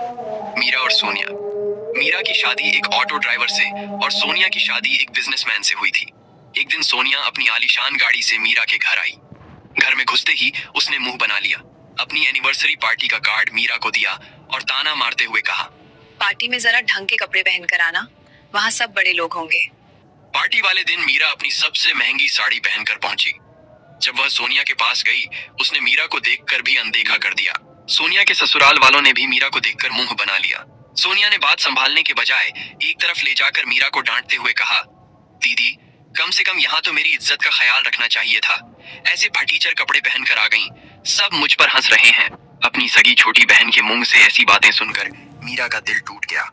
मीरा और सोनिया। मीरा की शादी एक ऑटो ड्राइवर से और सोनिया की शादी एक बिजनेसमैन से हुई थी। एक दिन सोनिया अपनी आलीशान गाड़ी से मीरा के घर आई। घर में घुसते ही उसने मुंह बना लिया, अपनी एनिवर्सरी पार्टी का कार्ड मीरा को दिया और ताना मारते हुए कहा, पार्टी में जरा ढंग के कपड़े पहन कर आना, वहाँ सब बड़े लोग होंगे। पार्टी वाले दिन मीरा अपनी सबसे महंगी साड़ी पहनकर पहुंची। जब वह सोनिया के पास गई, उसने मीरा को देखकर भी अनदेखा कर दिया। सोनिया के ससुराल वालों ने भी मीरा को देखकर मुंह बना लिया। सोनिया ने बात संभालने के बजाय एक तरफ ले जाकर मीरा को डांटते हुए कहा, दीदी, कम से कम यहाँ तो मेरी इज्जत का ख्याल रखना चाहिए था। ऐसे फटीचर कपड़े पहनकर आ गईं, सब मुझ पर हंस रहे हैं। अपनी सगी छोटी बहन के मुंह से ऐसी बातें सुनकर मीरा का दिल टूट गया।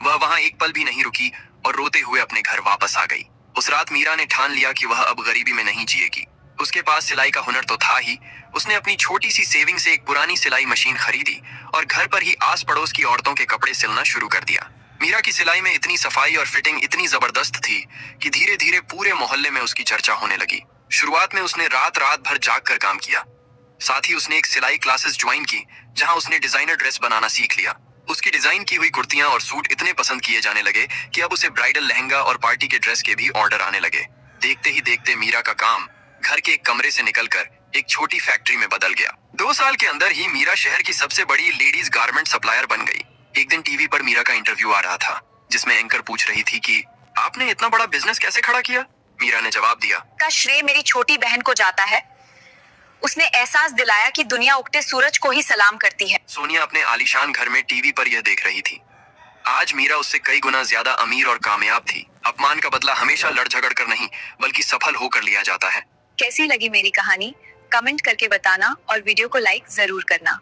वह वहां एक पल भी नहीं रुकी और रोते हुए अपने घर वापस आ गई। उस रात मीरा ने ठान लिया कि वह अब गरीबी में नहीं जिएगी। उसके पास सिलाई का हुनर तो था ही। उसने अपनी छोटी सी सेविंग से एक पुरानी सिलाई मशीन खरीदी और घर पर ही आस पड़ोस की औरतों के कपड़े सिलना शुरू कर दिया। मीरा की सिलाई में इतनी सफाई और फिटिंग इतनी जबरदस्त थी कि धीरे धीरे पूरे मोहल्ले में उसकी चर्चा होने लगी। शुरुआत में उसने रात रात भर जाग कर काम किया। साथ ही उसने एक सिलाई क्लासेस ज्वाइन की, जहां उसने डिजाइनर ड्रेस बनाना सीख लिया। उसकी डिजाइन की हुई कुर्तियां और सूट इतने पसंद किए जाने लगे कि अब उसे ब्राइडल लहंगा और पार्टी के ड्रेस के भी ऑर्डर आने लगे। देखते ही देखते मीरा का काम घर के एक कमरे से निकलकर एक छोटी फैक्ट्री में बदल गया। 2 साल के अंदर ही मीरा शहर की सबसे बड़ी लेडीज गारमेंट सप्लायर बन गई। एक दिन टीवी पर मीरा का इंटरव्यू आ रहा था, जिसमें एंकर पूछ रही थी कि आपने इतना बड़ा बिजनेस कैसे खड़ा किया। मीरा ने जवाब दिया, का श्रेय मेरी छोटी बहन को जाता है। उसने एहसास दिलाया कि दुनिया उगते सूरज को ही सलाम करती है। सोनिया अपने आलीशान घर में टीवी पर यह देख रही थी। आज मीरा उससे कई गुना ज्यादा अमीर और कामयाब थी। अपमान का बदला हमेशा लड़ झगड़ कर नहीं, बल्कि सफल होकर लिया जाता है। कैसी लगी मेरी कहानी? कमेंट करके बताना और वीडियो को लाइक जरूर करना।